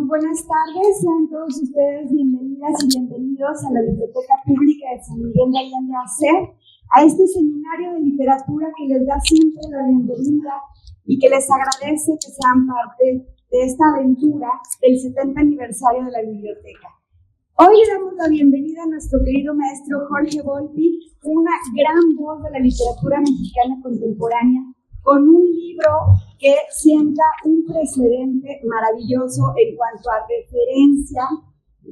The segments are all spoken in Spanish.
Muy buenas tardes, sean todos ustedes bienvenidas y bienvenidos a la Biblioteca Pública de San Miguel de Allende a este seminario de literatura que les da siempre la bienvenida y que les agradece que sean parte de esta aventura del 70 aniversario de la biblioteca. Hoy le damos la bienvenida a nuestro querido maestro Jorge Volpi, una gran voz de la literatura mexicana contemporánea, con un libro que sienta un precedente maravilloso en cuanto a referencia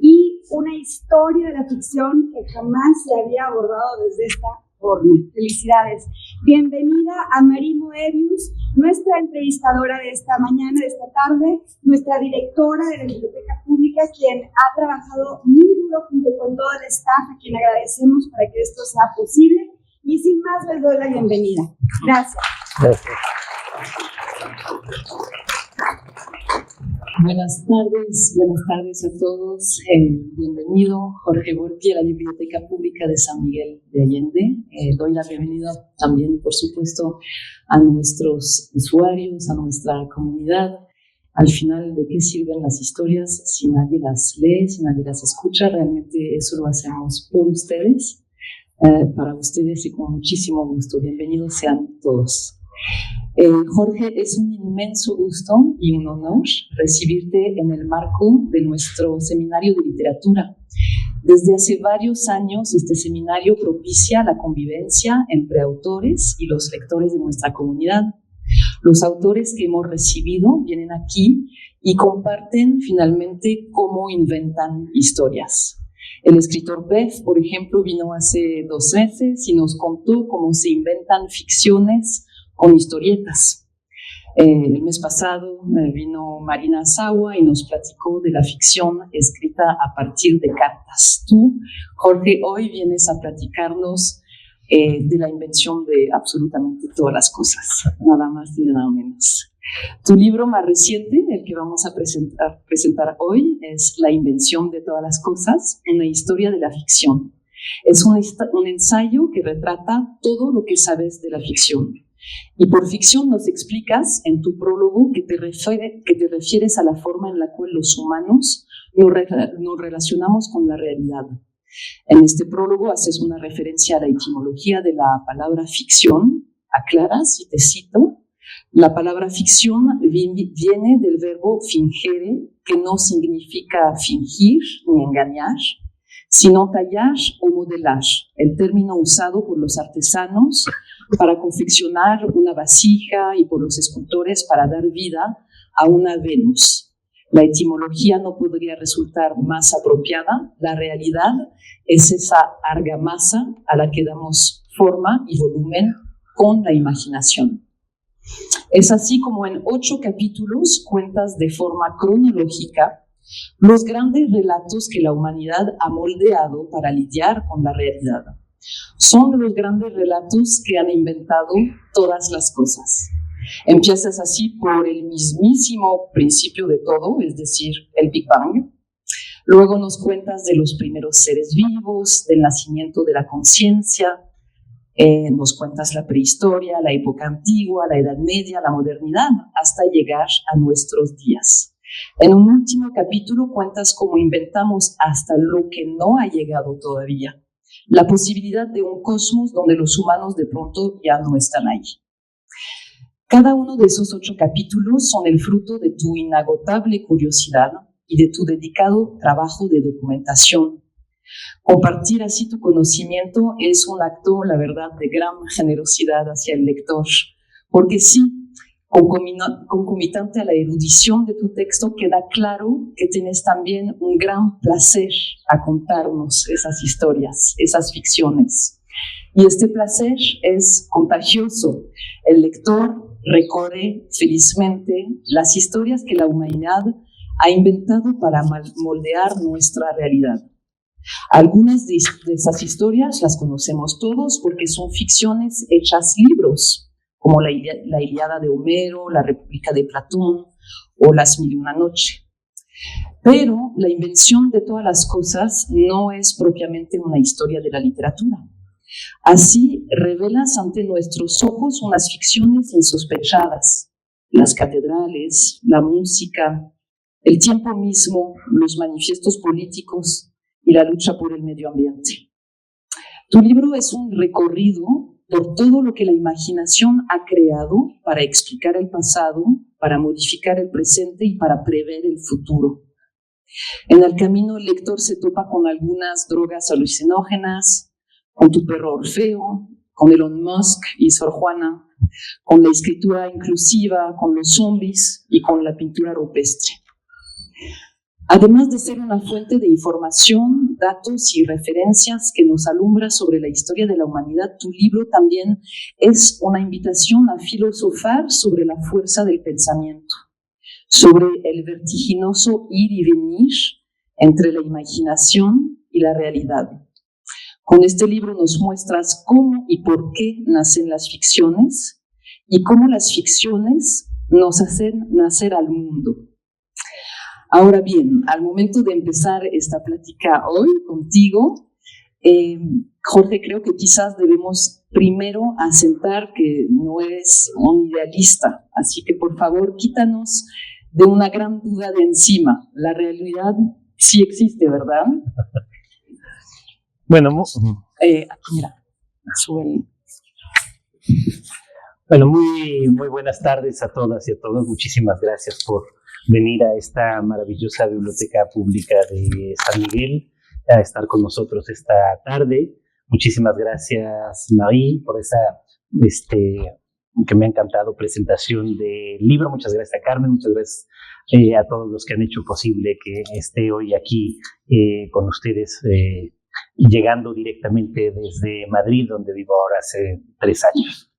y una historia de la ficción que jamás se había abordado desde esta forma. Felicidades. Bienvenida a Marie Moebius, nuestra entrevistadora de esta mañana, de esta tarde, nuestra directora de la Biblioteca Pública, quien ha trabajado muy duro junto con todo el staff, a quien agradecemos para que esto sea posible. Y sin más, les doy la bienvenida. Gracias. Gracias. Buenas tardes a todos. Bienvenido Jorge Volpi a la Biblioteca Pública de San Miguel de Allende. Doy la bienvenida también, por supuesto, a nuestros usuarios, a nuestra comunidad. Al final, ¿de qué sirven las historias si nadie las lee, si nadie las escucha? Realmente eso lo hacemos por ustedes, para ustedes y con muchísimo gusto. Bienvenidos sean todos. Jorge, es un inmenso gusto y un honor recibirte en el marco de nuestro seminario de literatura. Desde hace varios años, este seminario propicia la convivencia entre autores y los lectores de nuestra comunidad. Los autores que hemos recibido vienen aquí y comparten finalmente cómo inventan historias. El escritor Beff, por ejemplo, vino hace 2 meses y nos contó cómo se inventan ficciones con historietas. El mes pasado vino Marina Azawa y nos platicó de la ficción escrita a partir de cartas. Tú, Jorge, hoy vienes a platicarnos de la invención de absolutamente todas las cosas, nada más ni nada menos. Tu libro más reciente, el que vamos a presentar hoy, es La invención de todas las cosas, una historia de la ficción. Es un ensayo que retrata todo lo que sabes de la ficción. Y por ficción nos explicas en tu prólogo que te refieres a la forma en la cual los humanos nos relacionamos con la realidad. En este prólogo haces una referencia a la etimología de la palabra ficción. Aclaras, y te cito, la palabra ficción viene del verbo fingere, que no significa fingir ni engañar, sino tallar o modelar, el término usado por los artesanos para confeccionar una vasija y por los escultores para dar vida a una Venus. La etimología no podría resultar más apropiada. La realidad es esa argamasa a la que damos forma y volumen con la imaginación. Es así como en 8 capítulos cuentas de forma cronológica los grandes relatos que la humanidad ha moldeado para lidiar con la realidad. Son los grandes relatos que han inventado todas las cosas. Empiezas así por el mismísimo principio de todo, es decir, el Big Bang. Luego nos cuentas de los primeros seres vivos, del nacimiento de la conciencia. Nos cuentas la prehistoria, la época antigua, la Edad Media, la modernidad, hasta llegar a nuestros días. En un último capítulo cuentas cómo inventamos hasta lo que no ha llegado todavía. La posibilidad de un cosmos donde los humanos de pronto ya no están ahí. Cada uno de esos 8 capítulos son el fruto de tu inagotable curiosidad y de tu dedicado trabajo de documentación. Compartir así tu conocimiento es un acto, la verdad, de gran generosidad hacia el lector, porque sí, concomitante a la erudición de tu texto, queda claro que tienes también un gran placer a contarnos esas historias, esas ficciones. Y este placer es contagioso. El lector recorre felizmente las historias que la humanidad ha inventado para moldear nuestra realidad. Algunas de esas historias las conocemos todos porque son ficciones hechas libros, como la Ilíada de Homero, la República de Platón o Las Mil y una Noche. Pero la invención de todas las cosas no es propiamente una historia de la literatura. Así revelas ante nuestros ojos unas ficciones insospechadas, las catedrales, la música, el tiempo mismo, los manifiestos políticos y la lucha por el medio ambiente. Tu libro es un recorrido por todo lo que la imaginación ha creado para explicar el pasado, para modificar el presente y para prever el futuro. En el camino el lector se topa con algunas drogas alucinógenas, con tu perro Orfeo, con Elon Musk y Sor Juana, con la escritura inclusiva, con los zombies y con la pintura rupestre. Además de ser una fuente de información, datos y referencias que nos alumbra sobre la historia de la humanidad, tu libro también es una invitación a filosofar sobre la fuerza del pensamiento, sobre el vertiginoso ir y venir entre la imaginación y la realidad. Con este libro nos muestras cómo y por qué nacen las ficciones y cómo las ficciones nos hacen nacer al mundo. Ahora bien, al momento de empezar esta plática hoy contigo, Jorge, creo que quizás debemos primero asentar que no eres un idealista, así que por favor quítanos de una gran duda de encima. La realidad sí existe, ¿verdad? Bueno, Mira, sube el... Bueno, muy buenas tardes a todas y a todos. Muchísimas gracias por venir a esta maravillosa biblioteca pública de San Miguel, a estar con nosotros esta tarde. Muchísimas gracias, Marie, por esa que me ha encantado presentación del libro. Muchas gracias a Carmen, muchas gracias a todos los que han hecho posible que esté hoy aquí con ustedes, llegando directamente desde Madrid, donde vivo ahora hace 3 años.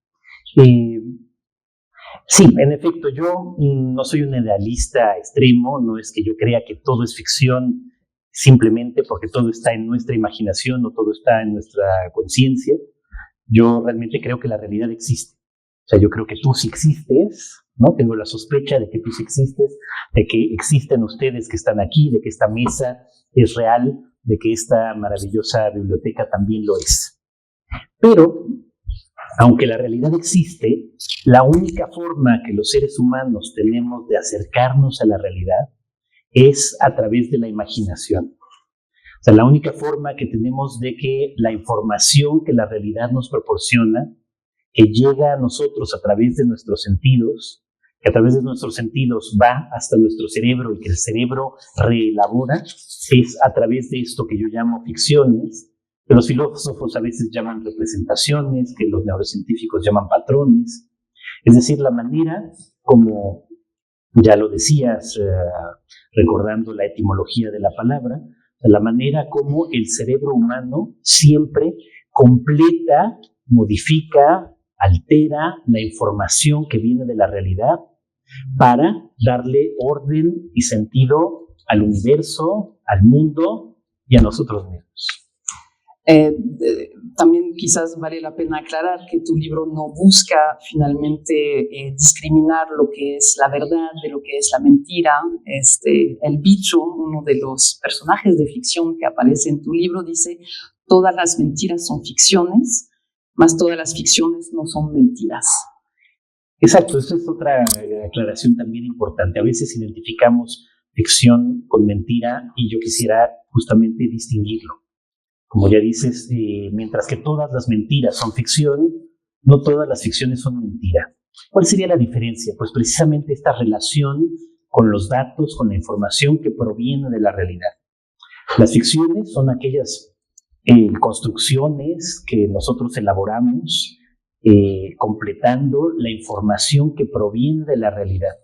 Sí, en efecto, yo no soy un idealista extremo, no es que yo crea que todo es ficción simplemente porque todo está en nuestra imaginación o todo está en nuestra conciencia. Yo realmente creo que la realidad existe. O sea, yo creo que tú sí existes, ¿no? Tengo la sospecha de que tú sí existes, de que existen ustedes que están aquí, de que esta mesa es real, de que esta maravillosa biblioteca también lo es. Pero, aunque la realidad existe, la única forma que los seres humanos tenemos de acercarnos a la realidad es a través de la imaginación. O sea, la única forma que tenemos de que la información que la realidad nos proporciona, que llega a nosotros a través de nuestros sentidos, que a través de nuestros sentidos va hasta nuestro cerebro y que el cerebro reelabora, es a través de esto que yo llamo ficciones, que los filósofos a veces llaman representaciones, que los neurocientíficos llaman patrones. Es decir, la manera como, ya lo decías, recordando la etimología de la palabra, la manera como el cerebro humano siempre completa, modifica, altera la información que viene de la realidad para darle orden y sentido al universo, al mundo y a nosotros mismos. También quizás vale la pena aclarar que tu libro no busca finalmente discriminar lo que es la verdad de lo que es la mentira. El bicho, uno de los personajes de ficción que aparece en tu libro, dice: todas las mentiras son ficciones, mas todas las ficciones no son mentiras. Exacto, esa es otra aclaración también importante. A veces identificamos ficción con mentira y yo quisiera justamente distinguirlo. Como ya dices, mientras que todas las mentiras son ficción, no todas las ficciones son mentira. ¿Cuál sería la diferencia? Pues precisamente esta relación con los datos, con la información que proviene de la realidad. Las ficciones son aquellas construcciones que nosotros elaboramos completando la información que proviene de la realidad.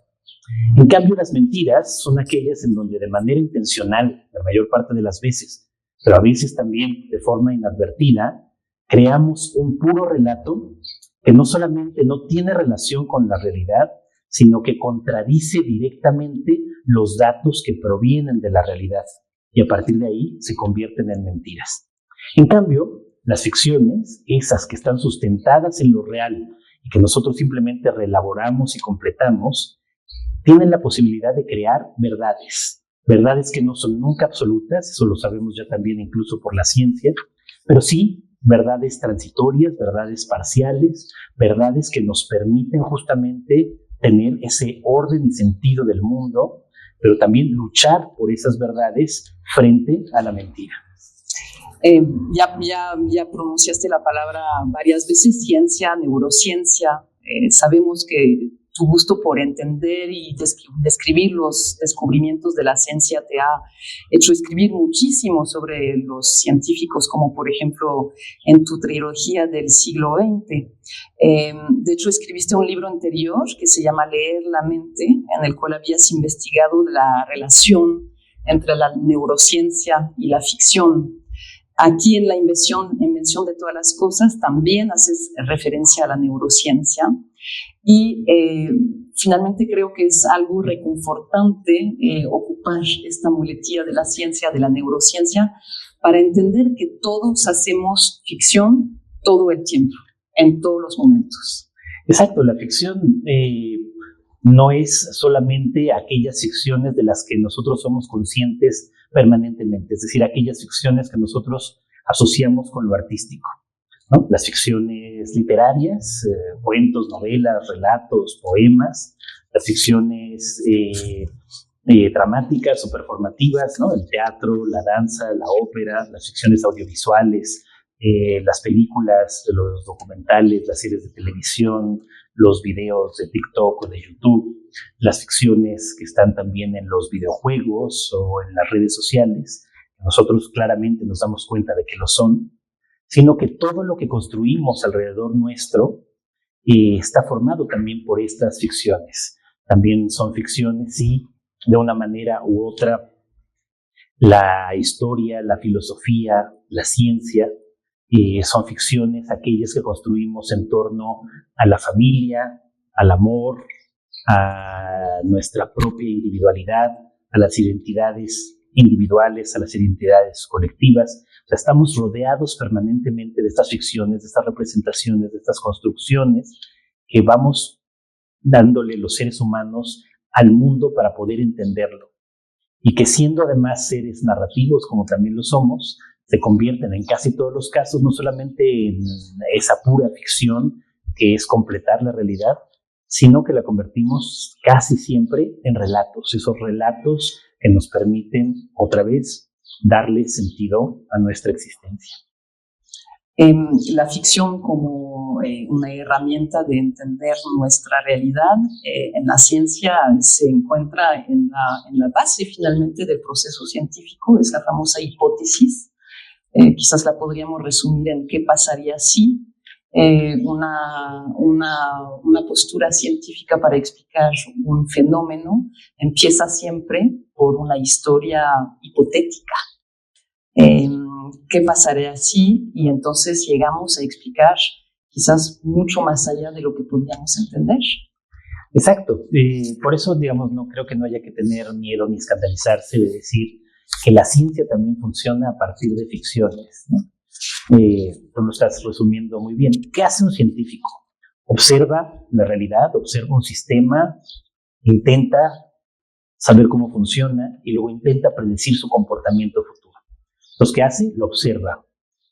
En cambio, las mentiras son aquellas en donde de manera intencional, la mayor parte de las veces, pero a veces también de forma inadvertida, creamos un puro relato que no solamente no tiene relación con la realidad, sino que contradice directamente los datos que provienen de la realidad y a partir de ahí se convierten en mentiras. En cambio, las ficciones, esas que están sustentadas en lo real y que nosotros simplemente reelaboramos y completamos, tienen la posibilidad de crear verdades. Verdades que no son nunca absolutas, eso lo sabemos ya también incluso por la ciencia, pero sí verdades transitorias, verdades parciales, verdades que nos permiten justamente tener ese orden y sentido del mundo pero también luchar por esas verdades frente a la mentira. Ya pronunciaste la palabra varias veces, ciencia, neurociencia. Sabemos que tu gusto por entender y describir los descubrimientos de la ciencia te ha hecho escribir muchísimo sobre los científicos, como por ejemplo en tu trilogía del siglo XX. De hecho, escribiste un libro anterior que se llama Leer la mente, en el cual habías investigado la relación entre la neurociencia y la ficción. Aquí en la invención de todas las cosas también haces referencia a la neurociencia y finalmente creo que es algo reconfortante ocupar esta muletilla de la ciencia, de la neurociencia, para entender que todos hacemos ficción todo el tiempo, en todos los momentos. Exacto, la ficción no es solamente aquellas ficciones de las que nosotros somos conscientes permanentemente, es decir, aquellas ficciones que nosotros asociamos con lo artístico, ¿no? Las ficciones literarias, cuentos, novelas, relatos, poemas, las ficciones dramáticas o performativas, ¿no? El teatro, la danza, la ópera, las ficciones audiovisuales, las películas, los documentales, las series de televisión, los videos de TikTok o de YouTube, las ficciones que están también en los videojuegos o en las redes sociales. Nosotros claramente nos damos cuenta de que lo son, sino que todo lo que construimos alrededor nuestro está formado también por estas ficciones. También son ficciones, sí, de una manera u otra, la historia, la filosofía, la ciencia, son ficciones aquellas que construimos en torno a la familia, al amor, a nuestra propia individualidad, a las identidades individuales, a las identidades colectivas. O sea, estamos rodeados permanentemente de estas ficciones, de estas representaciones, de estas construcciones que vamos dándole los seres humanos al mundo para poder entenderlo. Y que siendo además seres narrativos, como también lo somos, se convierten en casi todos los casos no solamente en esa pura ficción que es completar la realidad, sino que la convertimos casi siempre en relatos, esos relatos que nos permiten otra vez darle sentido a nuestra existencia. La ficción como una herramienta de entender nuestra realidad en la ciencia se encuentra en la base finalmente del proceso científico, es la famosa hipótesis. Quizás la podríamos resumir en qué pasaría si una postura científica para explicar un fenómeno empieza siempre por una historia hipotética. ¿Qué pasaría si? Y entonces llegamos a explicar quizás mucho más allá de lo que podríamos entender. Exacto. Por eso, digamos, no creo que no haya que tener miedo ni escandalizarse de decir que la ciencia también funciona a partir de ficciones, ¿no? Tú lo estás resumiendo muy bien. ¿Qué hace un científico? Observa la realidad, observa un sistema, intenta saber cómo funciona y luego intenta predecir su comportamiento futuro. Entonces, ¿qué hace? Lo observa.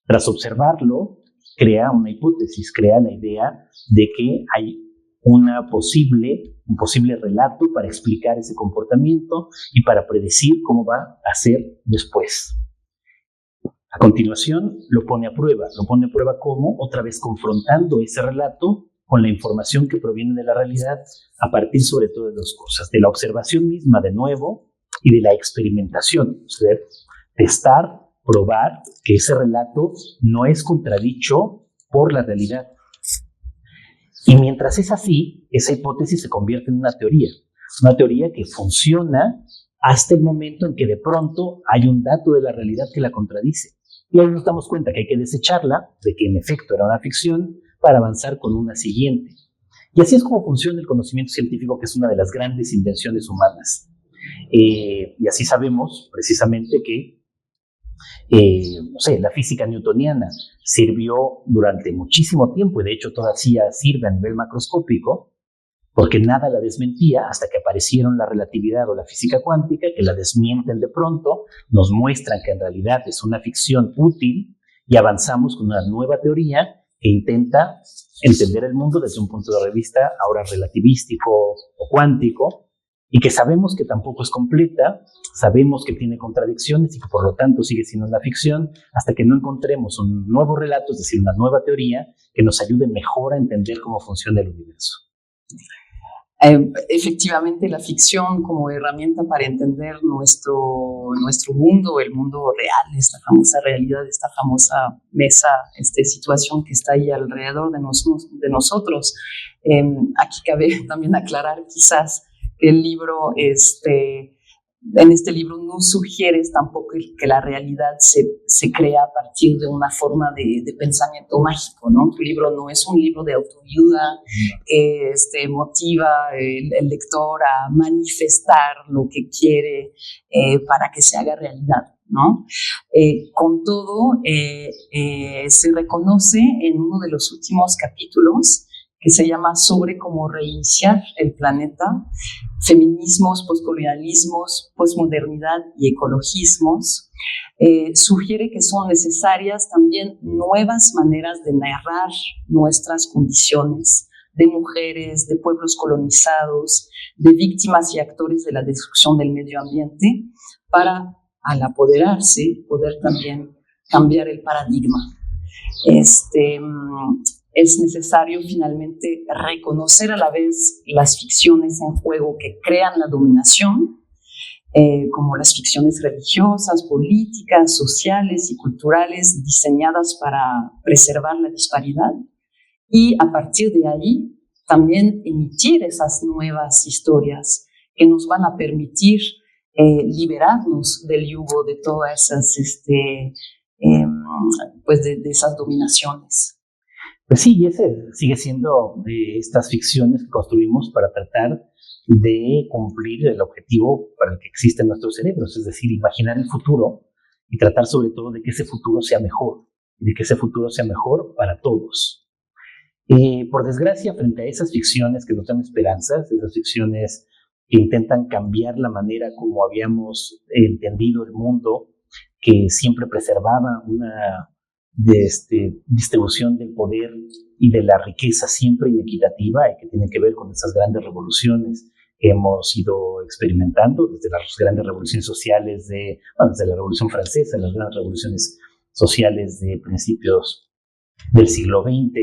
Tras observarlo, crea una hipótesis, crea la idea de que hay un posible relato para explicar ese comportamiento y para predecir cómo va a ser después. A continuación, lo pone a prueba. Lo pone a prueba ¿cómo? Otra vez confrontando ese relato con la información que proviene de la realidad a partir sobre todo de dos cosas, de la observación misma de nuevo y de la experimentación, o sea, testar, probar que ese relato no es contradicho por la realidad. Y mientras es así, esa hipótesis se convierte en una teoría que funciona hasta el momento en que de pronto hay un dato de la realidad que la contradice. Y ahí nos damos cuenta que hay que desecharla, de que en efecto era una ficción, para avanzar con una siguiente. Y así es como funciona el conocimiento científico, que es una de las grandes invenciones humanas. Y así sabemos precisamente que la física newtoniana sirvió durante muchísimo tiempo, y de hecho todavía sirve a nivel macroscópico, porque nada la desmentía hasta que aparecieron la relatividad o la física cuántica, que la desmienten de pronto, nos muestran que en realidad es una ficción útil y avanzamos con una nueva teoría que intenta entender el mundo desde un punto de vista ahora relativístico o cuántico, y que sabemos que tampoco es completa, sabemos que tiene contradicciones y que por lo tanto sigue siendo una ficción hasta que no encontremos un nuevo relato, es decir, una nueva teoría que nos ayude mejor a entender cómo funciona el universo. Efectivamente, la ficción como herramienta para entender nuestro mundo, el mundo real, esta famosa realidad, esta famosa mesa, situación que está ahí alrededor de nosotros. Aquí cabe también aclarar quizás que el libro, en este libro no sugieres tampoco que la realidad se crea a partir de una forma de pensamiento mágico, ¿no? Tu libro no es un libro de autoayuda que motiva el lector a manifestar lo que quiere para que se haga realidad, ¿no? Con todo, se reconoce en uno de los últimos capítulos que se llama Sobre cómo reiniciar el planeta, feminismos, poscolonialismos, posmodernidad y ecologismos, sugiere que son necesarias también nuevas maneras de narrar nuestras condiciones de mujeres, de pueblos colonizados, de víctimas y actores de la destrucción del medio ambiente, para, al apoderarse, poder también cambiar el paradigma. Es necesario finalmente reconocer a la vez las ficciones en juego que crean la dominación, como las ficciones religiosas, políticas, sociales y culturales diseñadas para preservar la disparidad, y a partir de ahí también emitir esas nuevas historias que nos van a permitir liberarnos del yugo de todas esas, de esas dominaciones. Pues sí, ese sigue siendo de estas ficciones que construimos para tratar de cumplir el objetivo para el que existen nuestros cerebros, es decir, imaginar el futuro y tratar sobre todo de que ese futuro sea mejor, y de que ese futuro sea mejor para todos. Por desgracia, frente a esas ficciones que nos dan esperanzas, esas ficciones que intentan cambiar la manera como habíamos entendido el mundo, que siempre preservaba una distribución del poder y de la riqueza siempre inequitativa y que tiene que ver con esas grandes revoluciones que hemos ido experimentando, desde las grandes revoluciones sociales desde la Revolución Francesa, las grandes revoluciones sociales de principios del siglo XX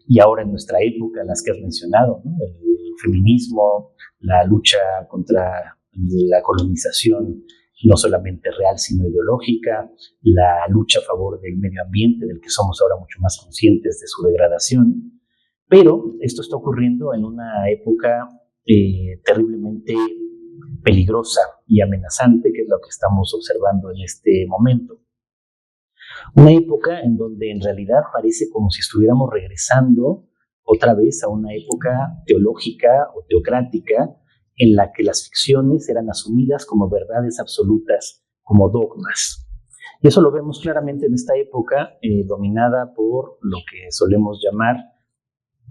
y ahora en nuestra época, las que has mencionado, ¿no? El feminismo, la lucha contra la colonización, no solamente real, sino ideológica, la lucha a favor del medio ambiente, del que somos ahora mucho más conscientes de su degradación. Pero esto está ocurriendo en una época terriblemente peligrosa y amenazante, que es lo que estamos observando en este momento. Una época en donde en realidad parece como si estuviéramos regresando otra vez a una época teológica o teocrática, en la que las ficciones eran asumidas como verdades absolutas, como dogmas. Y eso lo vemos claramente en esta época, dominada por lo que solemos llamar,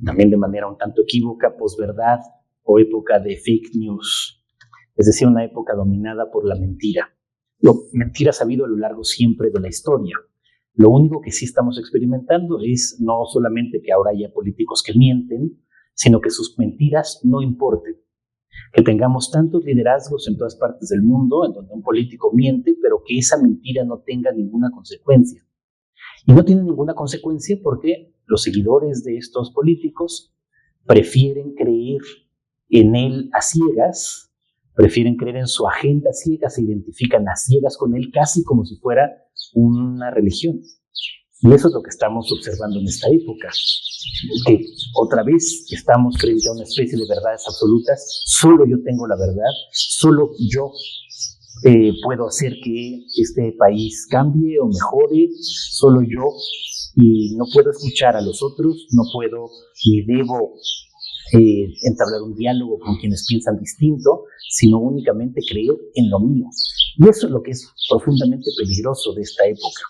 también de manera un tanto equívoca, posverdad o época de fake news. Es decir, una época dominada por la mentira. Mentira ha habido a lo largo siempre de la historia. Lo único que sí estamos experimentando es no solamente que ahora haya políticos que mienten, sino que sus mentiras no importen. Que tengamos tantos liderazgos en todas partes del mundo en donde un político miente, pero que esa mentira no tenga ninguna consecuencia. Y no tiene ninguna consecuencia porque los seguidores de estos políticos prefieren creer en él a ciegas, prefieren creer en su agenda a ciegas, se identifican a ciegas con él casi como si fuera una religión. Y eso es lo que estamos observando en esta época, que otra vez estamos frente a una especie de verdades absolutas. Solo yo tengo la verdad, solo yo puedo hacer que este país cambie o mejore, solo yo, y no puedo escuchar a los otros, no puedo ni debo entablar un diálogo con quienes piensan distinto, sino únicamente creer en lo mío. Y eso es lo que es profundamente peligroso de esta época.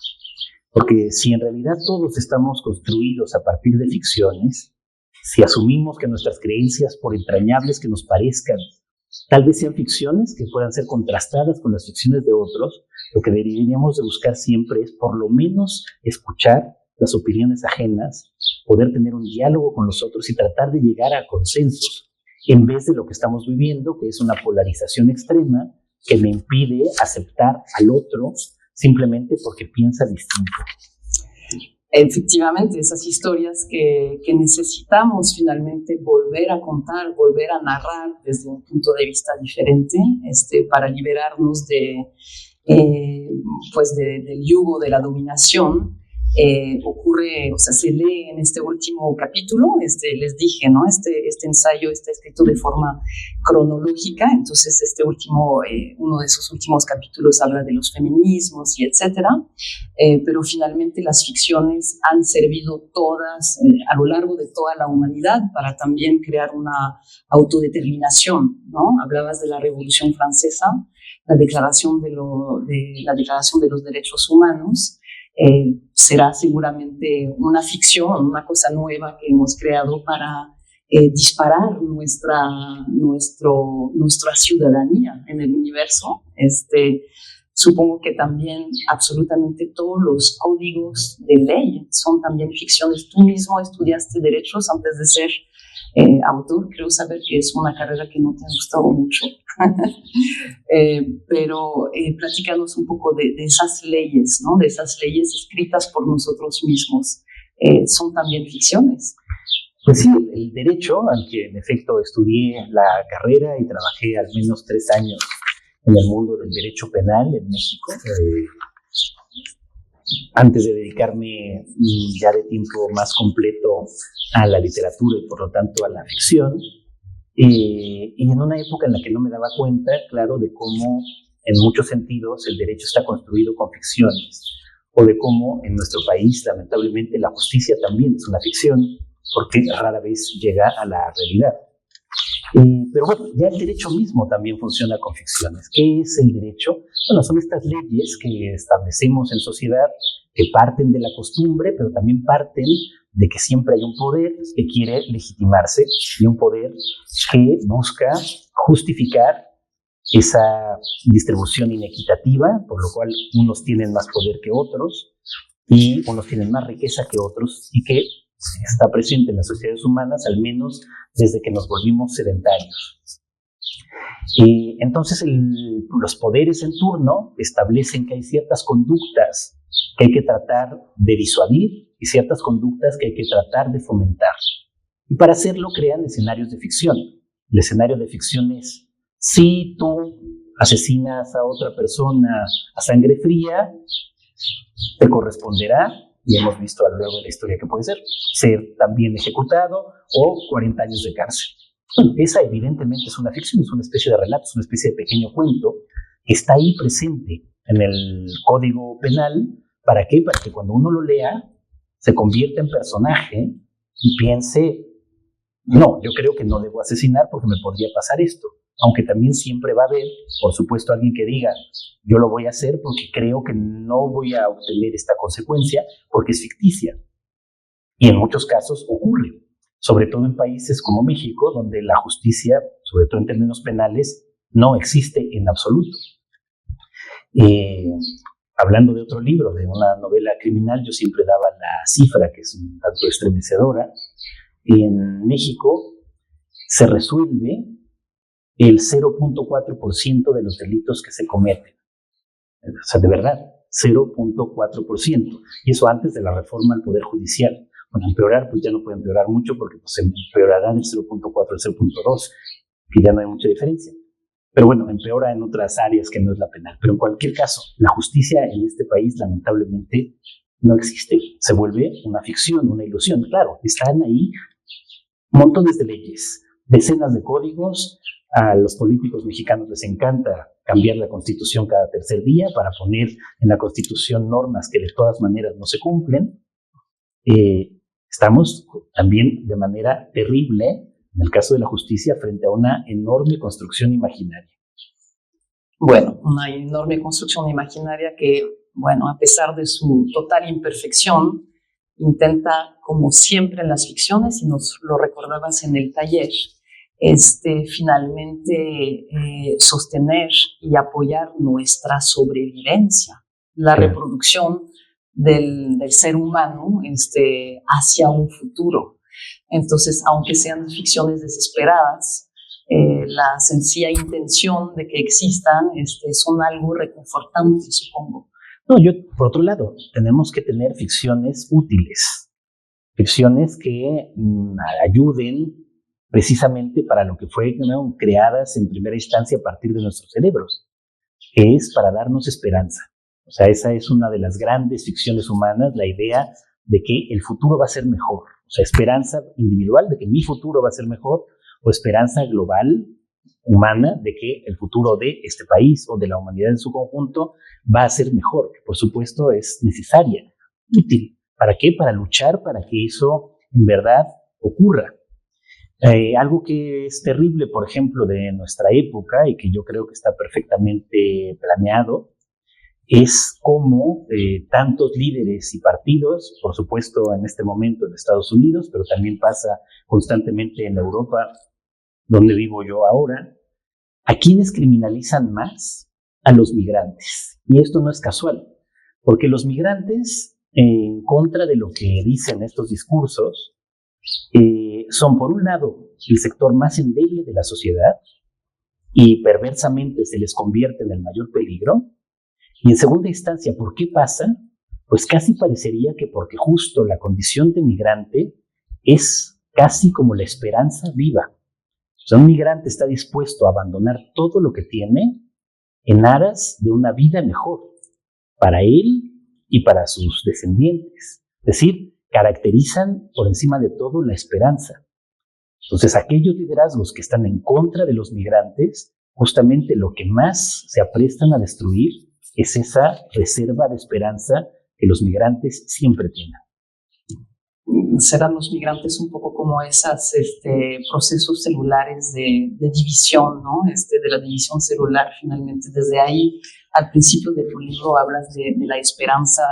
Porque si en realidad todos estamos construidos a partir de ficciones, si asumimos que nuestras creencias, por entrañables que nos parezcan, tal vez sean ficciones que puedan ser contrastadas con las ficciones de otros, lo que deberíamos de buscar siempre es por lo menos escuchar las opiniones ajenas, poder tener un diálogo con los otros y tratar de llegar a consensos. en vez de lo que estamos viviendo, que es una polarización extrema que me impide aceptar al otro simplemente porque piensa distinto. Efectivamente, esas historias que necesitamos finalmente volver a contar, volver a narrar desde un punto de vista diferente, para liberarnos del yugo de la dominación. Ocurre, o sea, se lee en este último capítulo, les dije, ¿no? Este ensayo está escrito de forma cronológica, entonces uno de esos últimos capítulos habla de los feminismos y etcétera, pero finalmente las ficciones han servido todas, a lo largo de toda la humanidad, para también crear una autodeterminación, ¿no? Hablabas de la Revolución Francesa, la Declaración de los Derechos Humanos. Será seguramente una ficción, una cosa nueva que hemos creado para disparar nuestra ciudadanía en el universo. Supongo que también absolutamente todos los códigos de ley son también ficciones. Tú mismo estudiaste derechos antes de ser autor. Creo saber que es una carrera que no te ha gustado mucho. Pero platícanos un poco de esas leyes, ¿no? De esas leyes escritas por nosotros mismos. ¿Son también ficciones? Pues sí, el derecho, al que en efecto estudié la carrera y trabajé al menos 3 años en el mundo del derecho penal en México, antes de dedicarme ya de tiempo más completo a la literatura y por lo tanto a la ficción, y en una época en la que no me daba cuenta, claro, de cómo en muchos sentidos el derecho está construido con ficciones, o de cómo en nuestro país lamentablemente la justicia también es una ficción, porque rara vez llega a la realidad. Pero bueno, ya el derecho mismo también funciona con ficciones. ¿Qué es el derecho? Bueno, son estas leyes que establecemos en sociedad que parten de la costumbre, pero también parten de que siempre hay un poder que quiere legitimarse y un poder que busca justificar esa distribución inequitativa, por lo cual unos tienen más poder que otros y unos tienen más riqueza que otros, y que está presente en las sociedades humanas, al menos desde que nos volvimos sedentarios. Entonces los poderes en turno establecen que hay ciertas conductas que hay que tratar de disuadir y ciertas conductas que hay que tratar de fomentar. Y para hacerlo crean escenarios de ficción. El escenario de ficción es: si tú asesinas a otra persona a sangre fría, te corresponderá, y hemos visto a lo largo de la historia que puede ser también ejecutado o 40 años de cárcel. Bueno, esa evidentemente es una ficción, es una especie de relato, es una especie de pequeño cuento que está ahí presente en el Código Penal. ¿Para qué? Para que cuando uno lo lea se convierta en personaje y piense: no, yo creo que no debo asesinar porque me podría pasar esto. Aunque también siempre va a haber, por supuesto, alguien que diga: yo lo voy a hacer porque creo que no voy a obtener esta consecuencia porque es ficticia. Y en muchos casos ocurre, sobre todo en países como México, donde la justicia, sobre todo en términos penales, no existe en absoluto. Hablando de otro libro, de una novela criminal, yo siempre daba la cifra, que es un tanto estremecedora. En México se resuelve el 0.4% de los delitos que se cometen. O sea, de verdad, 0.4%. Y eso antes de la reforma al Poder Judicial. Bueno, empeorar, pues ya no puede empeorar mucho, porque pues empeorará del 0.4 al 0.2, que ya no hay mucha diferencia. Pero bueno, empeora en otras áreas que no es la penal. Pero en cualquier caso, la justicia en este país lamentablemente no existe. Se vuelve una ficción, una ilusión. Claro, están ahí montones de leyes, decenas de códigos. A los políticos mexicanos les encanta cambiar la Constitución cada tercer día para poner en la Constitución normas que de todas maneras no se cumplen. Estamos también de manera terrible, en el caso de la justicia, frente a una enorme construcción imaginaria. Bueno, una enorme construcción imaginaria que, bueno, a pesar de su total imperfección, intenta, como siempre en las ficciones, y nos lo recordabas en el taller, finalmente sostener y apoyar nuestra sobrevivencia, la reproducción del ser humano hacia un futuro. Entonces, aunque sean ficciones desesperadas, la sencilla intención de que existan son algo reconfortante, supongo. No, por otro lado, tenemos que tener ficciones útiles, ficciones que ayuden precisamente para lo que fueron creadas en primera instancia a partir de nuestros cerebros, que es para darnos esperanza. O sea, esa es una de las grandes ficciones humanas, la idea de que el futuro va a ser mejor. O sea, esperanza individual de que mi futuro va a ser mejor, o esperanza global, humana, de que el futuro de este país o de la humanidad en su conjunto va a ser mejor, que por supuesto es necesaria, útil. ¿Para qué? Para luchar para que eso en verdad ocurra. Algo que es terrible, por ejemplo, de nuestra época y que yo creo que está perfectamente planeado, es cómo tantos líderes y partidos, por supuesto en este momento en Estados Unidos, pero también pasa constantemente en Europa, donde vivo yo ahora, ¿a quiénes criminalizan más? A los migrantes. Y esto no es casual, porque los migrantes, en contra de lo que dicen estos discursos, son por un lado el sector más endeble de la sociedad y perversamente se les convierte en el mayor peligro. Y en segunda instancia, ¿por qué pasa? Pues casi parecería que porque justo la condición de migrante es casi como la esperanza viva. O sea, un migrante está dispuesto a abandonar todo lo que tiene en aras de una vida mejor para él y para sus descendientes. Es decir, caracterizan por encima de todo la esperanza. Entonces, aquellos liderazgos que están en contra de los migrantes, justamente lo que más se aprestan a destruir es esa reserva de esperanza que los migrantes siempre tienen. Serán los migrantes un poco como esos procesos celulares de división, ¿no? De la división celular, finalmente. Desde ahí, al principio de tu libro, hablas de la esperanza,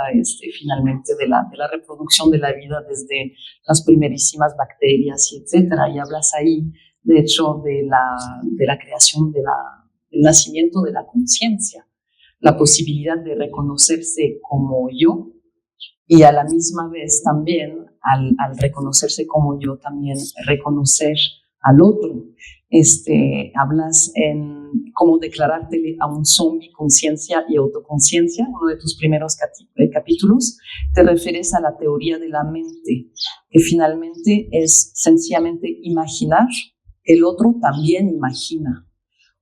finalmente, de la reproducción de la vida desde las primerísimas bacterias, y etcétera. Y hablas ahí, de hecho, de la creación del nacimiento de la conciencia, la posibilidad de reconocerse como yo, y a la misma vez también, al reconocerse como yo, también reconocer al otro. Hablas en cómo declararte a un zombie conciencia y autoconciencia, uno de tus primeros capítulos. Te refieres a la teoría de la mente, que finalmente es sencillamente imaginar, el otro también imagina.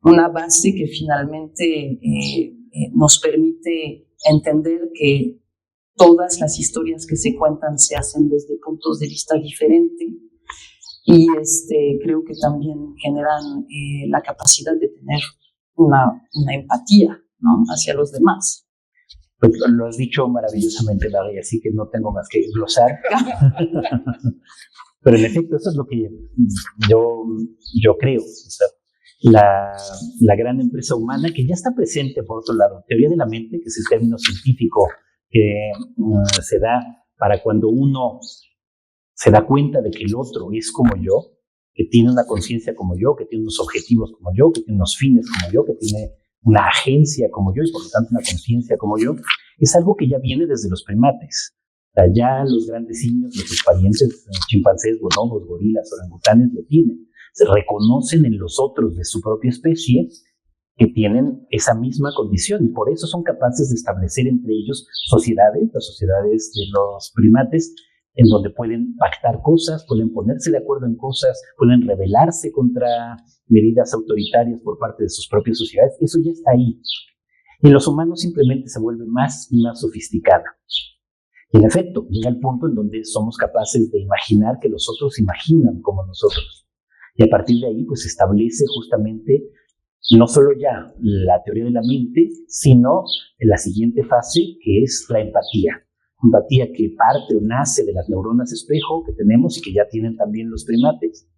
Una base que finalmente nos permite entender que todas las historias que se cuentan se hacen desde puntos de vista diferentes, y creo que también generan la capacidad de tener una empatía, ¿no?, hacia los demás. Pues lo has dicho maravillosamente, Larry, así que no tengo más que glosar. Pero en efecto, eso es lo que yo creo. O sea, la gran empresa humana que ya está presente, por otro lado, teoría de la mente, que es el término científico que se da para cuando uno se da cuenta de que el otro es como yo, que tiene una conciencia como yo, que tiene unos objetivos como yo, que tiene unos fines como yo, que tiene una agencia como yo y por lo tanto una conciencia como yo, es algo que ya viene desde los primates. O sea, ya los grandes simios, nuestros parientes, chimpancés, bonobos, gorilas, orangutanes, lo tienen. Se reconocen en los otros de su propia especie que tienen esa misma condición y por eso son capaces de establecer entre ellos sociedades, las sociedades de los primates, en donde pueden pactar cosas, pueden ponerse de acuerdo en cosas, pueden rebelarse contra medidas autoritarias por parte de sus propias sociedades. Eso ya está ahí. Y los humanos simplemente se vuelven más y más sofisticados. Y en efecto, llega el punto en donde somos capaces de imaginar que los otros imaginan como nosotros. Y a partir de ahí, pues se establece justamente no solo ya la teoría de la mente, sino en la siguiente fase, que es la empatía. Empatía que parte o nace de las neuronas espejo que tenemos y que ya tienen también los primates,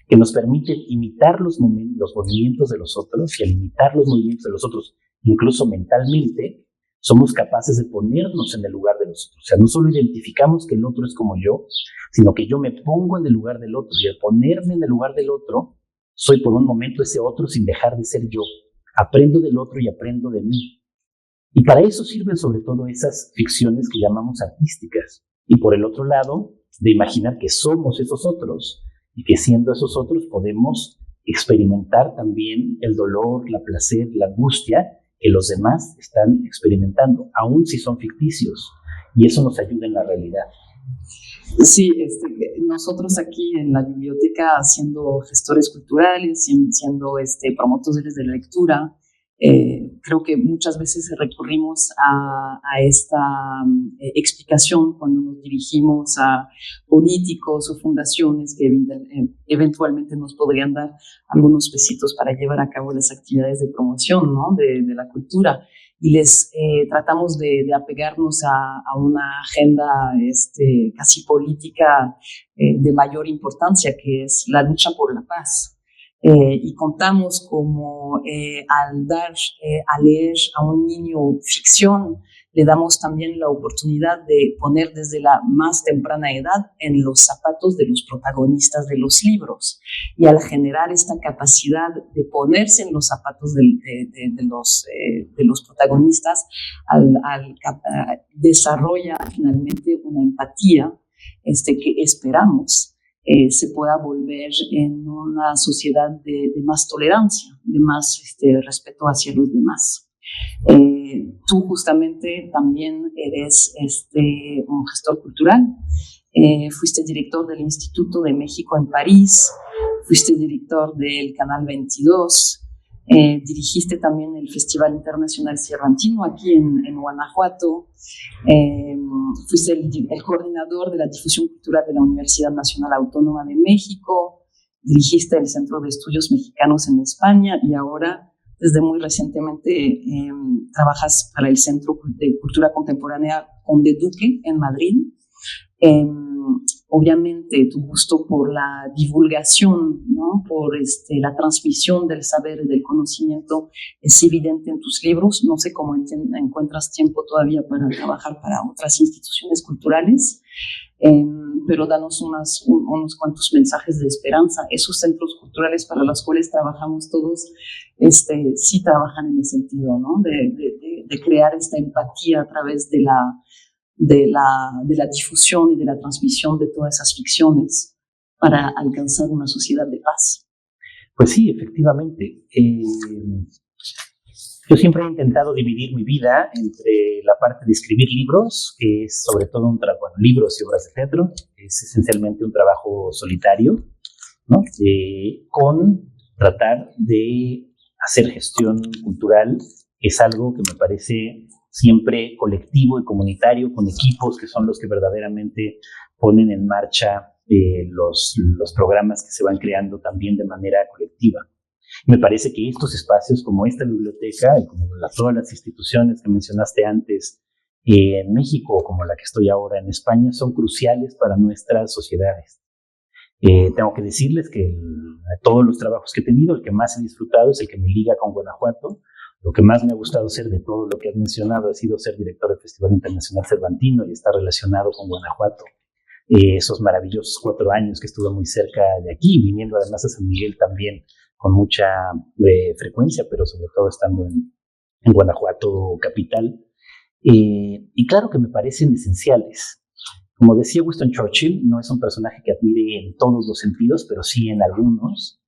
que nos permiten imitar los movimientos de los otros, y al imitar los movimientos de los otros, incluso mentalmente, somos capaces de ponernos en el lugar de los otros. O sea, no solo identificamos que el otro es como yo, sino que yo me pongo en el lugar del otro, y al ponerme en el lugar del otro, soy por un momento ese otro sin dejar de ser yo. Aprendo del otro y aprendo de mí. Y para eso sirven sobre todo esas ficciones que llamamos artísticas. Y por el otro lado, de imaginar que somos esos otros y que siendo esos otros podemos experimentar también el dolor, la placer, la angustia que los demás están experimentando, aun si son ficticios, y eso nos ayuda en la realidad. Sí, nosotros aquí en la biblioteca, siendo gestores culturales, siendo promotores de la lectura, creo que muchas veces recurrimos a esta explicación cuando nos dirigimos a políticos o fundaciones que eventualmente nos podrían dar algunos pesitos para llevar a cabo las actividades de promoción, ¿no?, de la cultura. Y les tratamos de apegarnos a una agenda casi política de mayor importancia, que es la lucha por la paz. Y contamos como al dar a leer a un niño ficción, le damos también la oportunidad de poner desde la más temprana edad en los zapatos de los protagonistas de los libros. Y al generar esta capacidad de ponerse en los zapatos de los protagonistas, desarrolla finalmente una empatía que esperamos se pueda volver en una sociedad de más tolerancia, de más respeto hacia los demás. Tú justamente también eres un gestor cultural. Fuiste director del Instituto de México en París, fuiste director del Canal 22, dirigiste también el Festival Internacional Cervantino aquí en Guanajuato, fuiste el coordinador de la difusión cultural de la Universidad Nacional Autónoma de México, dirigiste el Centro de Estudios Mexicanos en España y ahora, desde muy recientemente, trabajas para el Centro de Cultura Contemporánea Conde Duque en Madrid. Obviamente tu gusto por la divulgación, ¿no?, por la transmisión del saber y del conocimiento es evidente en tus libros. No sé cómo encuentras tiempo todavía para trabajar para otras instituciones culturales, pero danos unos cuantos mensajes de esperanza. Esos centros culturales para los cuales trabajamos todos sí trabajan en ese sentido, ¿no?, de crear esta empatía a través de la difusión y de la transmisión de todas esas ficciones para alcanzar una sociedad de paz. Pues sí, efectivamente. Yo siempre he intentado dividir mi vida entre la parte de escribir libros, que es sobre todo libros y obras de teatro, es esencialmente un trabajo solitario, ¿no?, con tratar de hacer gestión cultural, que es algo que me parece siempre colectivo y comunitario, con equipos que son los que verdaderamente ponen en marcha los programas que se van creando también de manera colectiva. Me parece que estos espacios como esta biblioteca y como todas las instituciones que mencionaste antes en México, como la que estoy ahora en España, son cruciales para nuestras sociedades. Tengo que decirles que de todos los trabajos que he tenido, el que más he disfrutado es el que me liga con Guanajuato. Lo que más me ha gustado ser de todo lo que has mencionado ha sido ser director del Festival Internacional Cervantino y estar relacionado con Guanajuato. Esos maravillosos 4 años que estuve muy cerca de aquí, viniendo además a San Miguel también con mucha frecuencia, pero sobre todo estando en Guanajuato capital. Y claro que me parecen esenciales. Como decía Winston Churchill, no es un personaje que admire en todos los sentidos, pero sí en algunos.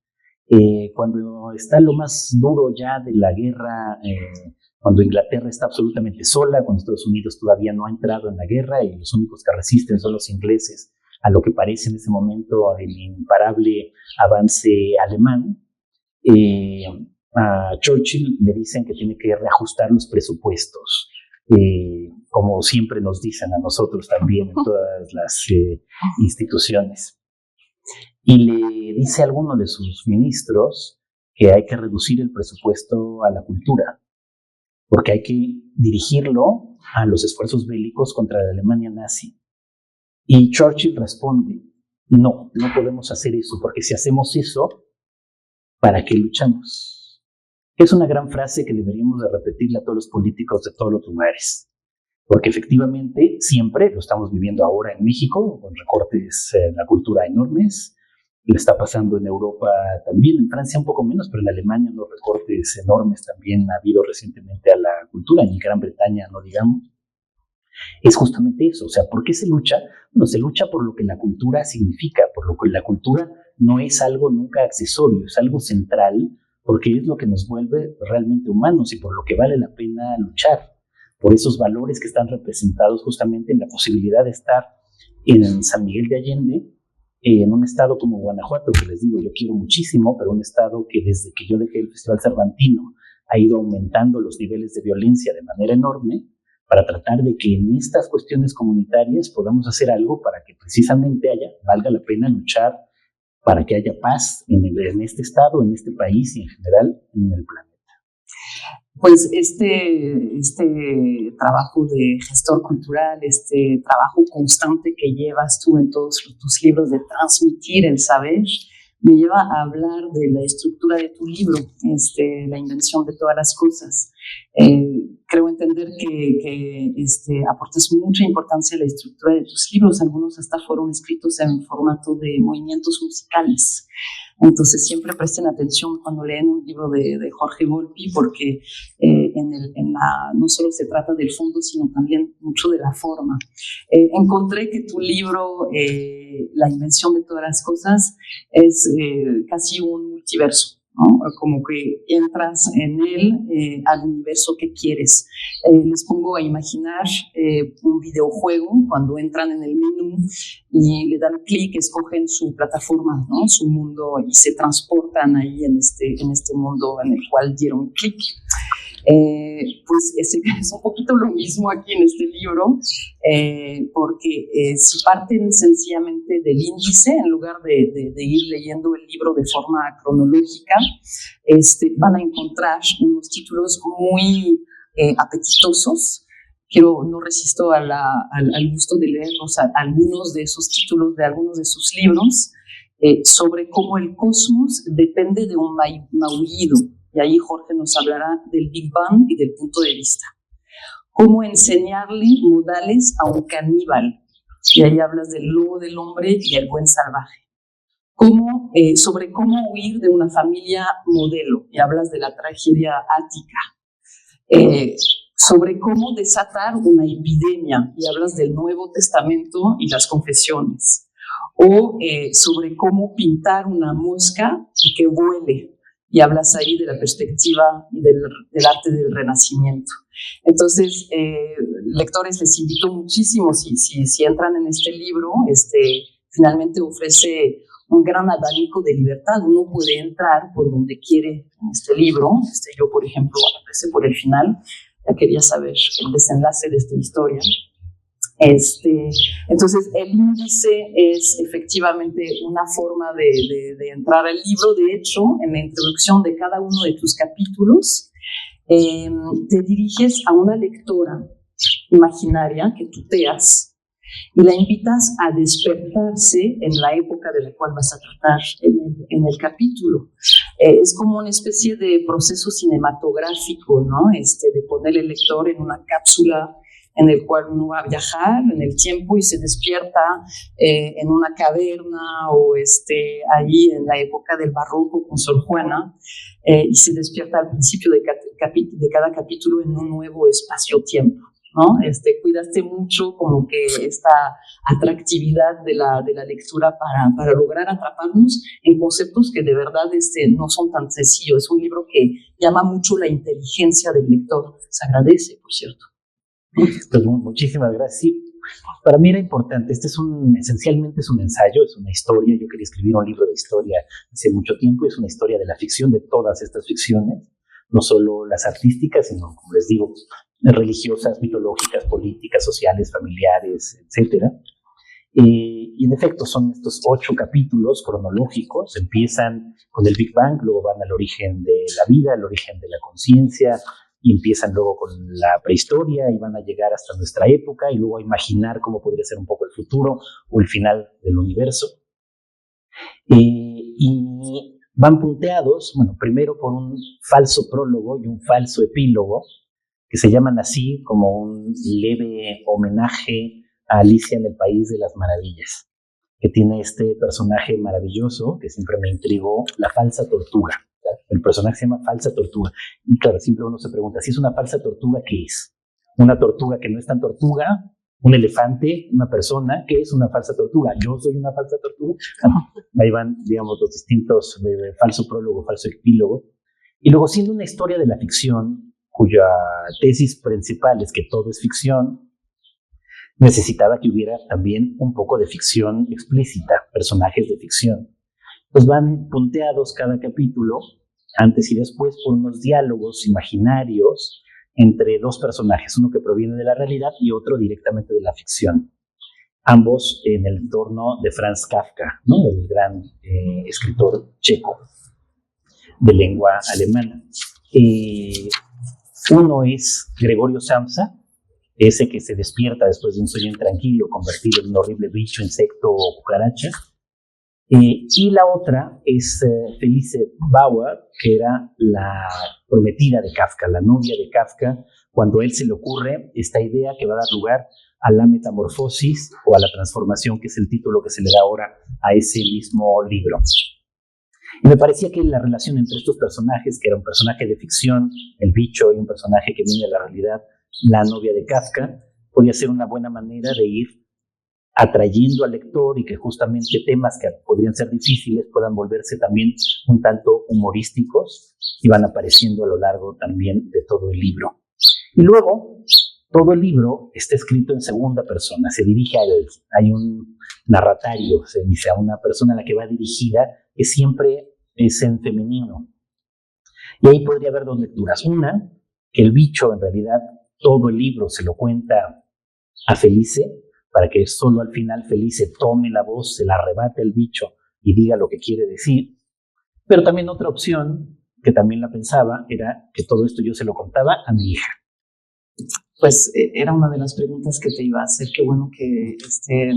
Cuando está lo más duro ya de la guerra, cuando Inglaterra está absolutamente sola, cuando Estados Unidos todavía no ha entrado en la guerra y los únicos que resisten son los ingleses a lo que parece en ese momento el imparable avance alemán, a Churchill le dicen que tiene que reajustar los presupuestos, como siempre nos dicen a nosotros también en todas las instituciones. Y le dice a alguno de sus ministros que hay que reducir el presupuesto a la cultura, porque hay que dirigirlo a los esfuerzos bélicos contra la Alemania nazi. Y Churchill responde, no podemos hacer eso, porque si hacemos eso, ¿para qué luchamos? Es una gran frase que deberíamos de repetirle a todos los políticos de todos los lugares, porque efectivamente siempre, lo estamos viviendo ahora en México, con recortes en la cultura enormes, le está pasando en Europa también, en Francia un poco menos, pero en Alemania los recortes enormes también ha habido recientemente a la cultura, en Gran Bretaña no digamos. es justamente eso. O sea, ¿por qué se lucha? Bueno, se lucha por lo que la cultura significa, por lo que la cultura no es algo nunca accesorio, es algo central, porque es lo que nos vuelve realmente humanos y por lo que vale la pena luchar, por esos valores que están representados justamente en la posibilidad de estar en San Miguel de Allende, en un estado como Guanajuato, que les digo, yo quiero muchísimo, pero un estado que desde que yo dejé el Festival Cervantino ha ido aumentando los niveles de violencia de manera enorme, para tratar de que en estas cuestiones comunitarias podamos hacer algo para que precisamente valga la pena luchar para que haya paz en este estado, en este país y en general en el planeta. Pues este trabajo de gestor cultural, este trabajo constante que llevas tú en todos tus libros de transmitir el saber, me lleva a hablar de la estructura de tu libro, la invención de todas las cosas. Creo entender que aportas mucha importancia a la estructura de tus libros. Algunos hasta fueron escritos en formato de movimientos musicales. Entonces siempre presten atención cuando leen un libro de Jorge Volpi, porque no solo se trata del fondo, sino también mucho de la forma. Encontré que tu libro, La invención de todas las cosas, es casi un multiverso, ¿no? Como que entras en él al universo que quieres. Les pongo a imaginar un videojuego cuando entran en el menú y le dan clic, escogen su plataforma, ¿no? Su mundo, y se transportan ahí en este mundo en el cual dieron clic. Pues es un poquito lo mismo aquí en este libro, porque si parten sencillamente del índice, en lugar de ir leyendo el libro de forma cronológica, van a encontrar unos títulos muy apetitosos. No resisto al gusto de leerlos, algunos de esos títulos de algunos de sus libros, sobre cómo el cosmos depende de un maullido. Y ahí Jorge nos hablará del Big Bang y del punto de vista. Cómo enseñarle modales a un caníbal. Y ahí hablas del lobo del hombre y el buen salvaje. Sobre cómo huir de una familia modelo. Y hablas de la tragedia ática. Sobre cómo desatar una epidemia. Y hablas del Nuevo Testamento y las confesiones. O sobre cómo pintar una mosca y que vuele. Y hablas ahí de la perspectiva y del arte del Renacimiento. Entonces, lectores, les invito muchísimo, si entran en este libro, finalmente ofrece un gran abanico de libertad. Uno puede entrar por donde quiere en este libro. Yo, por ejemplo, empecé por el final, ya quería saber el desenlace de esta historia. Entonces, el índice es efectivamente una forma de entrar al libro. De hecho, en la introducción de cada uno de tus capítulos, te diriges a una lectora imaginaria que tuteas y la invitas a despertarse en la época de la cual vas a tratar en el capítulo. Es como una especie de proceso cinematográfico, ¿no? De poner al lector en una cápsula en el cual uno va a viajar en el tiempo y se despierta en una caverna o ahí en la época del barroco con Sor Juana, y se despierta al principio de cada capítulo en un nuevo espacio-tiempo, ¿no? Cuidaste mucho como que esta atractividad de la lectura para lograr atraparnos en conceptos que de verdad no son tan sencillos. Es un libro que llama mucho la inteligencia del lector. Se agradece, por cierto. Pues muchísimas gracias. Sí, para mí era importante. Esencialmente es un ensayo, es una historia. Yo quería escribir un libro de historia hace mucho tiempo. Es una historia de la ficción, de todas estas ficciones, no solo las artísticas, sino, como les digo, religiosas, mitológicas, políticas, sociales, familiares, etcétera. Y en efecto son estos 8 capítulos cronológicos. Empiezan con el Big Bang, luego van al origen de la vida, al origen de la conciencia, y empiezan luego con la prehistoria y van a llegar hasta nuestra época y luego a imaginar cómo podría ser un poco el futuro o el final del universo. Y van punteados, bueno, primero por un falso prólogo y un falso epílogo, que se llaman así como un leve homenaje a Alicia en el País de las Maravillas, que tiene este personaje maravilloso que siempre me intrigó, la falsa tortuga. El personaje se llama Falsa Tortuga. Y claro, siempre uno se pregunta, si es una falsa tortuga, ¿qué es? una tortuga que no es tan tortuga, un elefante, una persona que es una falsa tortuga. Yo soy una falsa tortuga. Ahí van, digamos, los distintos, falso prólogo, falso epílogo. Y luego, siendo una historia de la ficción, cuya tesis principal es que todo es ficción, necesitaba que hubiera también un poco de ficción explícita, personajes de ficción. Pues van punteados cada capítulo, antes y después, por unos diálogos imaginarios entre dos personajes, uno que proviene de la realidad y otro directamente de la ficción. Ambos en el entorno de Franz Kafka, ¿no? El gran escritor checo de lengua alemana. Uno es Gregorio Samsa, ese que se despierta después de un sueño intranquilo, convertido en un horrible bicho, insecto o cucaracha. Y la otra es Felice Bauer, que era la prometida de Kafka, la novia de Kafka, cuando a él se le ocurre esta idea que va a dar lugar a la metamorfosis o a la transformación, que es el título que se le da ahora a ese mismo libro. Y me parecía que la relación entre estos personajes, que era un personaje de ficción, el bicho, y un personaje que viene de la realidad, la novia de Kafka, podía ser una buena manera de ir atrayendo al lector y que justamente temas que podrían ser difíciles puedan volverse también un tanto humorísticos y van apareciendo a lo largo también de todo el libro. Y luego, todo el libro está escrito en segunda persona, se dirige a él. Hay un narratario, se dice, a una persona a la que va dirigida, que siempre es en femenino. Y ahí podría haber dos lecturas. Una, que el bicho en realidad todo el libro se lo cuenta a Felice, para que solo al final Felice tome la voz, se la arrebate el bicho y diga lo que quiere decir. Pero también otra opción, que también la pensaba, era que todo esto yo se lo contaba a mi hija. Pues era una de las preguntas que te iba a hacer. Qué bueno que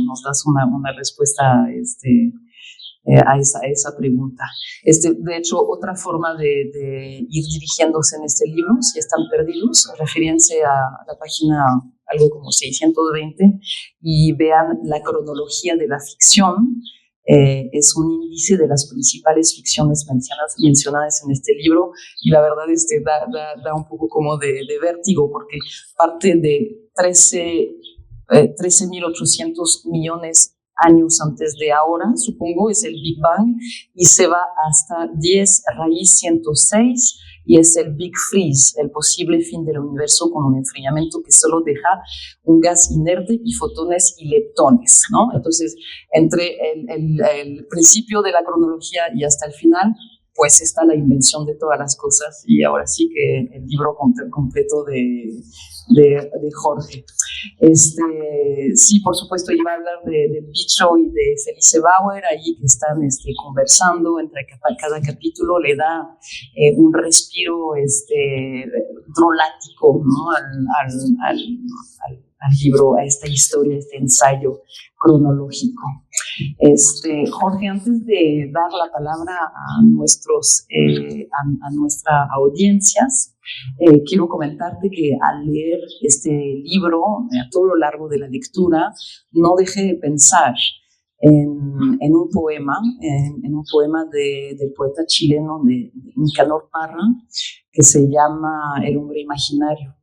nos das una respuesta a esa pregunta. De hecho, otra forma de ir dirigiéndose en este libro, si están perdidos, refírense a la página algo como 620 y vean la cronología de la ficción. Es un índice de las principales ficciones mencionadas en este libro, y la verdad da un poco como de vértigo, porque parte de 13.800 millones años antes de ahora, supongo, es el Big Bang, y se va hasta 10 raíz 106, y es el Big Freeze, el posible fin del universo con un enfriamiento que solo deja un gas inerte y fotones y leptones, ¿no? Entonces, entre el principio de la cronología y hasta el final, pues está la invención de todas las cosas, y ahora sí que el libro completo de Jorge. Sí, por supuesto, iba a hablar del bicho y de Felice Bauer, ahí que están conversando entre cada capítulo, le da un respiro drolático, ¿no? al libro, a esta historia, este ensayo cronológico. Jorge, antes de dar la palabra a nuestras audiencias, quiero comentarte que al leer este libro, a todo lo largo de la lectura, no dejé de pensar en un poema del poeta chileno de Nicanor Parra, que se llama El hombre imaginario.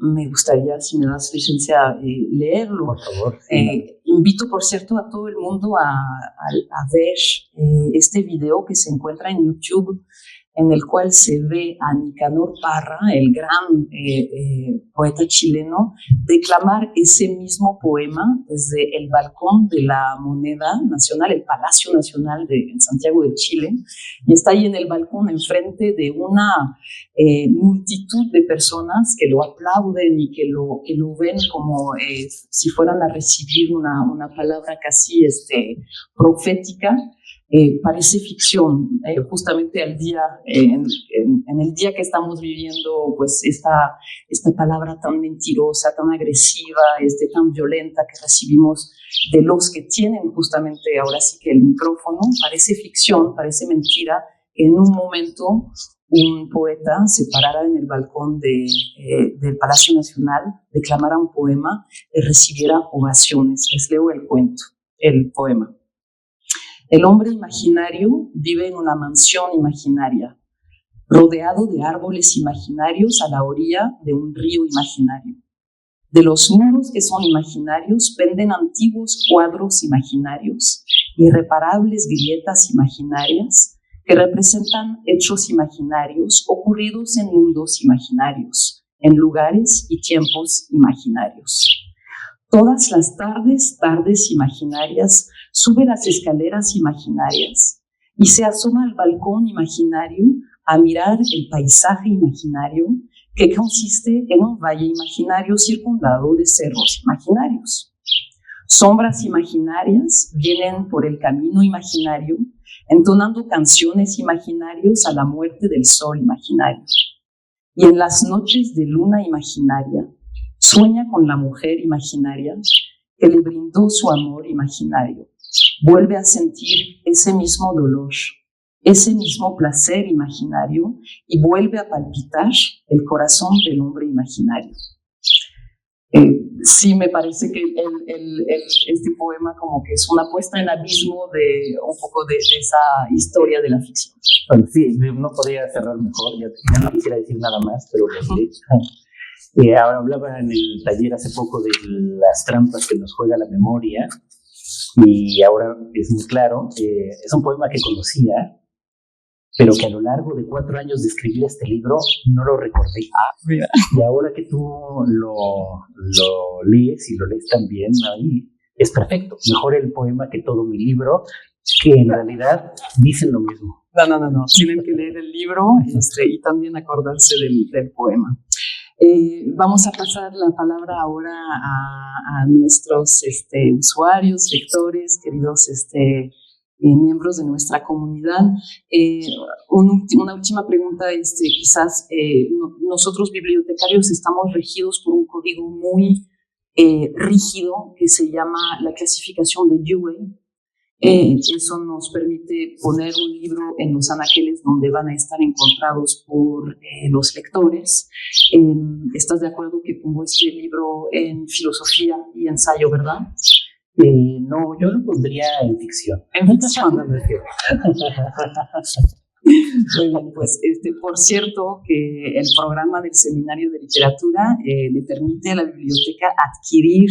Me gustaría, si me das licencia, leerlo. Por favor. Invito, por cierto, a todo el mundo a ver este video que se encuentra en YouTube, en el cual se ve a Nicanor Parra, el gran poeta chileno, declamar ese mismo poema desde el balcón de la Moneda Nacional, el Palacio Nacional en Santiago de Chile, y está ahí en el balcón enfrente de una multitud de personas que lo aplauden y que lo ven como si fueran a recibir una palabra casi profética. Parece ficción, justamente al día, en el día que estamos viviendo, pues esta palabra tan mentirosa, tan agresiva, tan violenta que recibimos de los que tienen justamente ahora sí que el micrófono, parece ficción, parece mentira, que en un momento un poeta se parara en el balcón del Palacio Nacional, declamara un poema y recibiera ovaciones. Les leo el poema. El hombre imaginario vive en una mansión imaginaria. rodeado de árboles imaginarios a la orilla de un río imaginario. De los muros que son imaginarios penden antiguos cuadros imaginarios, irreparables grietas imaginarias que representan hechos imaginarios ocurridos en mundos imaginarios, en lugares y tiempos imaginarios. Todas las tardes imaginarias, sube las escaleras imaginarias y se asoma al balcón imaginario a mirar el paisaje imaginario que consiste en un valle imaginario circundado de cerros imaginarios. Sombras imaginarias vienen por el camino imaginario, entonando canciones imaginarios a la muerte del sol imaginario. Y en las noches de luna imaginaria, sueña con la mujer imaginaria que le brindó su amor imaginario. Vuelve a sentir ese mismo dolor, ese mismo placer imaginario y vuelve a palpitar el corazón del hombre imaginario. Sí, me parece que este poema como que es una puesta en abismo de un poco de esa historia de la ficción. Bueno, sí, no podía cerrar mejor, ya no quisiera decir nada más, pero ahora hablaba en el taller hace poco de las trampas que nos juega la memoria y ahora es muy claro, es un poema que conocía, pero que a lo largo de 4 años de escribir este libro no lo recordé. Y ahora que tú lo lees y lo lees también, ahí es perfecto. Mejor el poema que todo mi libro, que en realidad dicen lo mismo. No. Tienen que leer el libro y también acordarse del poema. Vamos a pasar la palabra ahora a nuestros usuarios, lectores, queridos miembros de nuestra comunidad. Una última pregunta, quizás nosotros bibliotecarios estamos regidos por un código muy rígido que se llama la clasificación de Dewey. Eso nos permite poner un libro en los anaqueles donde van a estar encontrados por los lectores. ¿Estás de acuerdo que pongo este libro en filosofía y ensayo, verdad? No, yo lo pondría en ficción. En ficción. Muy bien, pues por cierto que el programa del Seminario de Literatura le permite a la biblioteca adquirir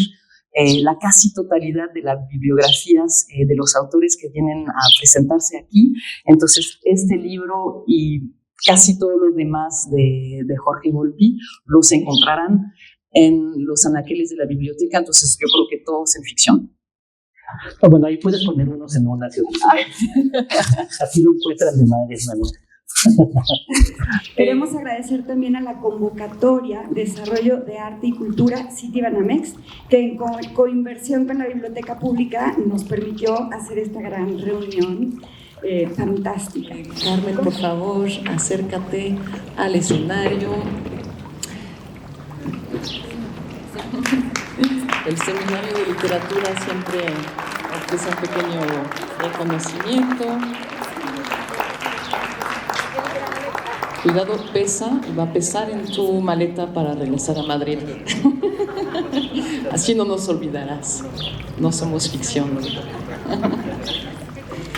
la casi totalidad de las bibliografías de los autores que vienen a presentarse aquí. Entonces, este libro y casi todos los demás de Jorge Volpi los encontrarán en los anaqueles de la biblioteca, entonces yo creo que todos en ficción. Bueno, ahí puedes poner unos en unas y otros. Así lo encuentran de madres, ¿no? Queremos agradecer también a la convocatoria Desarrollo de Arte y Cultura Citibanamex, que en coinversión con la Biblioteca Pública nos permitió hacer esta gran reunión fantástica. Carmen, por favor, acércate al escenario. El Seminario de Literatura siempre ofrece un pequeño reconocimiento. Cuidado, pesa, va a pesar en tu maleta para regresar a Madrid. Así no nos olvidarás. No somos ficción.